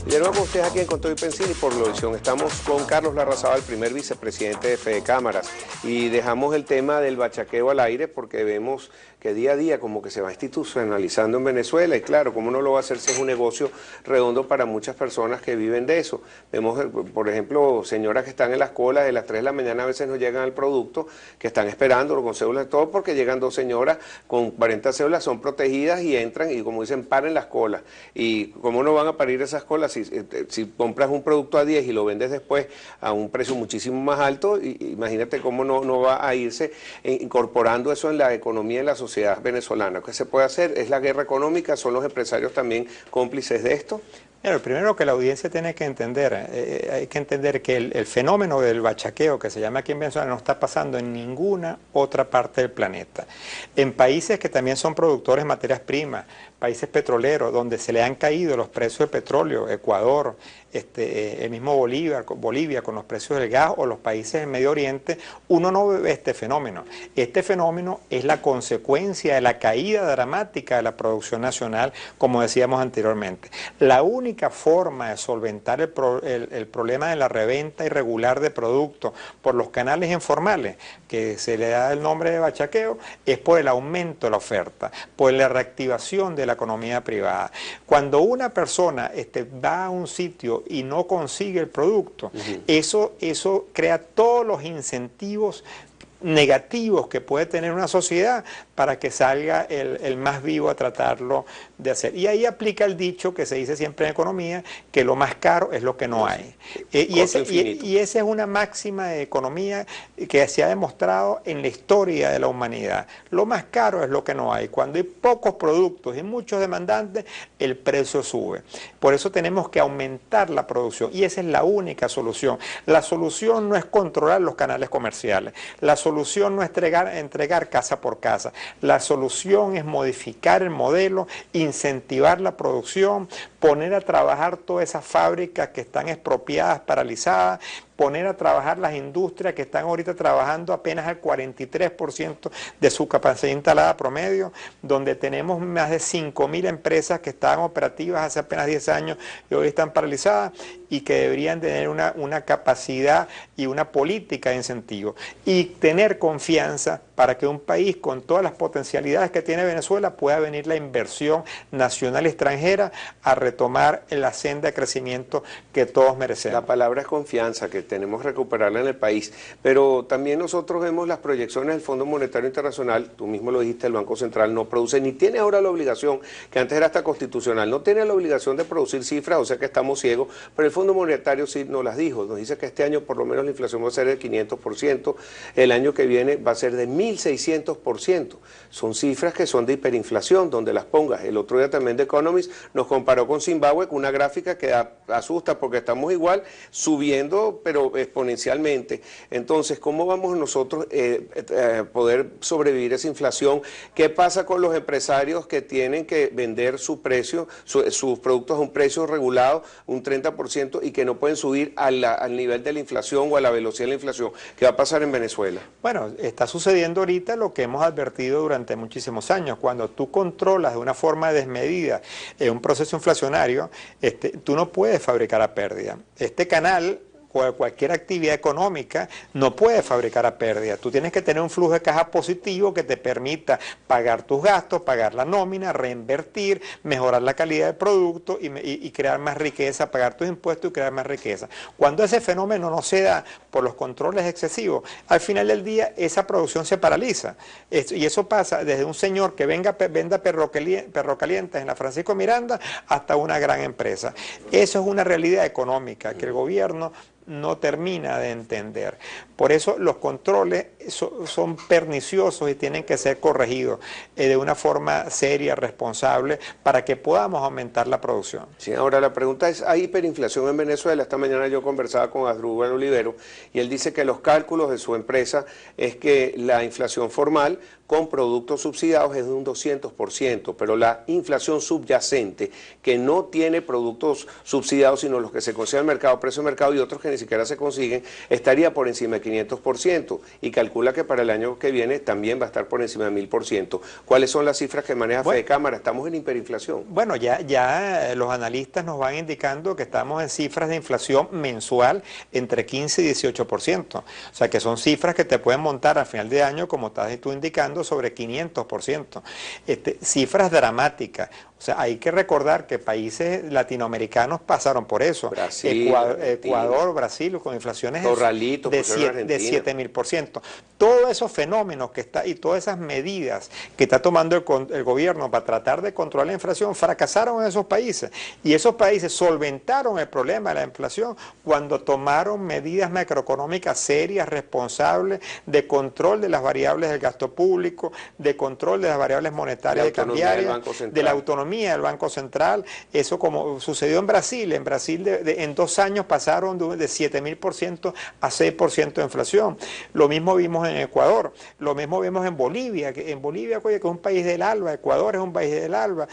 Y de nuevo con ustedes aquí en Control y Pensini por Globovisión. Estamos con Carlos Larrazábal, primer vicepresidente de Fede Cámaras, y dejamos el tema del bachaqueo al aire porque vemos que día a día como que se va institucionalizando en Venezuela, y claro, ¿cómo no lo va a hacer si es un negocio redondo para muchas personas que viven de eso? Vemos, por ejemplo, señoras que están en las colas de las 3 de la mañana, a veces no llegan al producto, que están esperándolo con cédulas y todo, porque llegan dos señoras con 40 cédulas, son protegidas y entran y, como dicen, paren las colas. ¿Y cómo no van a parir esas colas si compras un producto a 10 y lo vendes después a un precio muchísimo más alto? Imagínate cómo no va a irse incorporando eso en la economía y en la sociedad venezolana. ¿Qué se puede hacer? ¿Es la guerra económica? ¿Son los empresarios también cómplices de esto? Pero primero que la audiencia tiene que entender, hay que entender que el fenómeno del bachaqueo que se llama aquí en Venezuela no está pasando en ninguna otra parte del planeta. En países que también son productores de materias primas, países petroleros, donde se le han caído los precios del petróleo, Ecuador, el mismo Bolivia con los precios del gas, o los países del Medio Oriente, uno no ve este fenómeno. Este fenómeno es la consecuencia de la caída dramática de la producción nacional, como decíamos anteriormente. La única forma de solventar el problema de la reventa irregular de productos por los canales informales, que se le da el nombre de bachaqueo, es por el aumento de la oferta, por la reactivación de la economía privada. Cuando una persona va a un sitio y no consigue el producto, eso crea todos los incentivos negativos que puede tener una sociedad para que salga el más vivo a tratarlo de hacer. Y ahí aplica el dicho que se dice siempre en economía, que lo más caro es lo que no hay. Y esa es una máxima de economía que se ha demostrado en la historia de la humanidad. Lo más caro es lo que no hay. Cuando hay pocos productos y muchos demandantes, el precio sube. Por eso tenemos que aumentar la producción, y esa es la única solución. La solución no es controlar los canales comerciales. La solución no es entregar casa por casa. La solución es modificar el modelo, incentivar la producción, poner a trabajar todas esas fábricas que están expropiadas, paralizadas, poner a trabajar las industrias que están ahorita trabajando apenas al 43% de su capacidad instalada promedio, donde tenemos más de 5.000 empresas que estaban operativas hace apenas 10 años y hoy están paralizadas, y que deberían tener una capacidad y una política de incentivo, y tener confianza para que un país con todas las potencialidades que tiene Venezuela pueda venir la inversión nacional y extranjera a retomar la senda de crecimiento que todos merecemos. La palabra es confianza, que tenemos que recuperarla en el país, pero también nosotros vemos las proyecciones del Fondo Monetario Internacional. Tú mismo lo dijiste, el Banco Central no produce, ni tiene ahora la obligación, que antes era hasta constitucional, no tiene la obligación de producir cifras, o sea que estamos ciegos, pero el Fondo Monetario sí nos las dijo, nos dice que este año por lo menos la inflación va a ser del 500%, el año que viene va a ser de 1.600%, son cifras que son de hiperinflación, donde las pongas. El otro día también The Economist nos comparó con Zimbabue con una gráfica que asusta, porque estamos igual subiendo, pero exponencialmente. Entonces, ¿cómo vamos nosotros a poder sobrevivir a esa inflación? ¿Qué pasa con los empresarios que tienen que vender su precio, sus productos a un precio regulado, un 30%, y que no pueden subir al nivel de la inflación o a la velocidad de la inflación? ¿Qué va a pasar en Venezuela? Bueno, está sucediendo ahorita lo que hemos advertido durante muchísimos años. Cuando tú controlas de una forma desmedida un proceso inflacionario, tú no puedes fabricar a pérdida. Este canal, cualquier actividad económica, no puede fabricar a pérdida. Tú tienes que tener un flujo de caja positivo que te permita pagar tus gastos, pagar la nómina, reinvertir, mejorar la calidad del producto y crear más riqueza, pagar tus impuestos y crear más riqueza. Cuando ese fenómeno no se da por los controles excesivos, al final del día esa producción se paraliza. Y eso pasa desde un señor que venda perro calientes en la Francisco Miranda hasta una gran empresa. Eso es una realidad económica que el gobierno no termina de entender. Por eso los controles son perniciosos y tienen que ser corregidos de una forma seria, responsable, para que podamos aumentar la producción. Sí, ahora la pregunta es, ¿hay hiperinflación en Venezuela? Esta mañana yo conversaba con Asdrúbal Olivero y él dice que los cálculos de su empresa es que la inflación formal con productos subsidiados es de un 200%, pero la inflación subyacente, que no tiene productos subsidiados, sino los que se consideran mercado, precio de mercado, y otros que ni siquiera se consiguen, estaría por encima de 500% y calcula que para el año que viene también va a estar por encima de 1000%. ¿Cuáles son las cifras que maneja Fedecámara? Estamos en hiperinflación. Bueno, ya los analistas nos van indicando que estamos en cifras de inflación mensual entre 15 y 18%. O sea que son cifras que te pueden montar al final de año, como estás tú indicando, sobre 500%. Cifras dramáticas. O sea, hay que recordar que países latinoamericanos pasaron por eso. Brasil, Ecuador, Brasil, con inflaciones Corralito, de 7000%. Todos esos fenómenos que está y todas esas medidas que está tomando el gobierno para tratar de controlar la inflación fracasaron en esos países. Y esos países solventaron el problema de la inflación cuando tomaron medidas macroeconómicas serias, responsables, de control de las variables del gasto público, de control de las variables monetarias y cambiarias, de la autonomía del Banco Central. Eso como sucedió en Brasil. En Brasil en 2 años pasaron de 7000% a 6% de inflación. Lo mismo vimos en Ecuador, lo mismo vimos en Bolivia, que es un país del ALBA, Ecuador es un país del ALBA,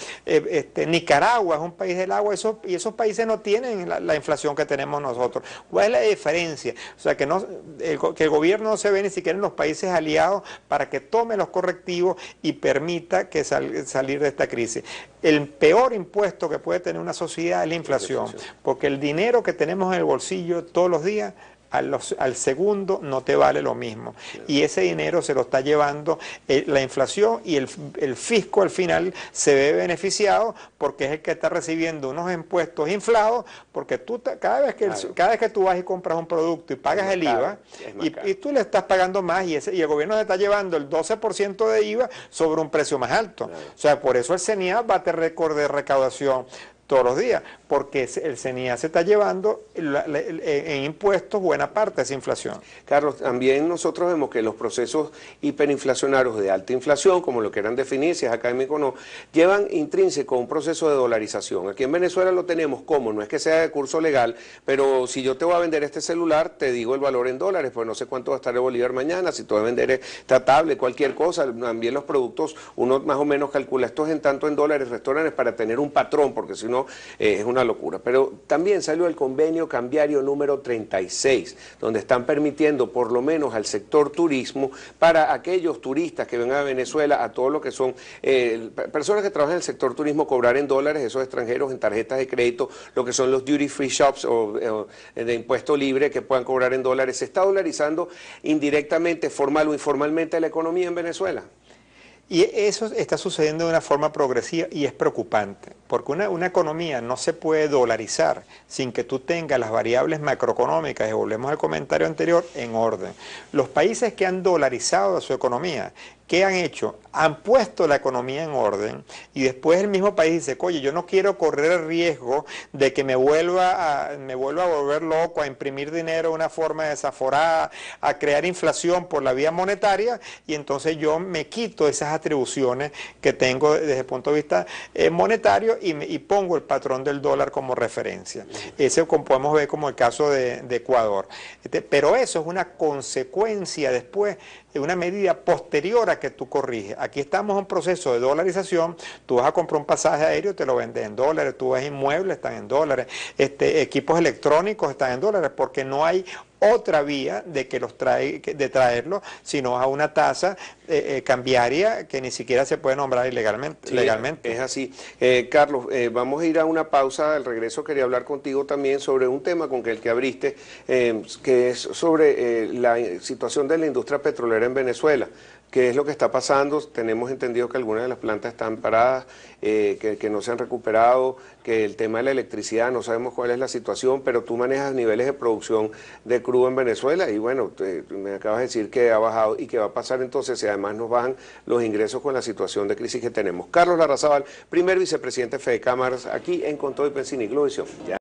Nicaragua es un país del agua, y esos países no tienen la inflación que tenemos nosotros. ¿Cuál es la diferencia? O sea, que el gobierno no se ve ni siquiera en los países aliados para que tome los correctivos y permita que salir de esta crisis. El peor impuesto que puede tener una sociedad es la inflación, porque el dinero que tenemos en el bolsillo todos los días, al segundo no te vale lo mismo. Y ese dinero se lo está llevando la inflación, y el fisco al final se ve beneficiado porque es el que está recibiendo unos impuestos inflados, porque cada vez que tú vas y compras un producto y pagas el IVA, y tú le estás pagando más, y el gobierno se está llevando el 12% de IVA sobre un precio más alto. O sea, por eso el CENIA bate récord de recaudación todos los días, porque el CENIA se está llevando en impuestos buena parte de esa inflación. Carlos, también nosotros vemos que los procesos hiperinflacionarios de alta inflación, como lo quieran definir, si es académico o no, llevan intrínseco un proceso de dolarización. Aquí en Venezuela lo tenemos como, no es que sea de curso legal, pero si yo te voy a vender este celular, te digo el valor en dólares, pues no sé cuánto va a estar el bolívar mañana, si te voy a vender esta tablet, cualquier cosa, también los productos, uno más o menos calcula esto en tanto en dólares, restaurantes, para tener un patrón, porque si no es una locura. Pero también salió el convenio cambiario número 36, donde están permitiendo por lo menos al sector turismo, para aquellos turistas que vengan a Venezuela, a todo lo que son personas que trabajan en el sector turismo, cobrar en dólares, esos extranjeros en tarjetas de crédito, lo que son los duty free shops o de impuesto libre, que puedan cobrar en dólares. ¿Se está dolarizando indirectamente, formal o informalmente, la economía en Venezuela? Y eso está sucediendo de una forma progresiva y es preocupante, porque una economía no se puede dolarizar sin que tú tengas las variables macroeconómicas, y volvemos al comentario anterior, en orden. Los países que han dolarizado su economía, ¿qué han hecho? Han puesto la economía en orden, y después el mismo país dice, oye, yo no quiero correr el riesgo de que me vuelva a volver loco, a imprimir dinero de una forma desaforada, a crear inflación por la vía monetaria, y entonces yo me quito esas atribuciones que tengo desde el punto de vista monetario y pongo el patrón del dólar como referencia. Ese, como podemos ver, como el caso de Ecuador. Pero eso es una consecuencia después, una medida posterior a que tú corriges. Aquí estamos en un proceso de dolarización. Tú vas a comprar un pasaje aéreo, te lo venden en dólares, tú ves inmuebles, están en dólares, equipos electrónicos están en dólares, porque no hay otra vía de traerlo, sino a una tasa cambiaria que ni siquiera se puede nombrar legalmente. Sí, es así. Carlos, vamos a ir a una pausa. Al regreso quería hablar contigo también sobre un tema con el que abriste, que es sobre la situación de la industria petrolera en Venezuela. ¿Qué es lo que está pasando? Tenemos entendido que algunas de las plantas están paradas, que no se han recuperado, que el tema de la electricidad, no sabemos cuál es la situación, pero tú manejas niveles de producción de crudo en Venezuela y bueno, me acabas de decir que ha bajado y que va a pasar entonces si además nos bajan los ingresos con la situación de crisis que tenemos. Carlos Larrazábal, primer vicepresidente de Fedecámara, aquí en Con Todo y Pensini, Globovisión.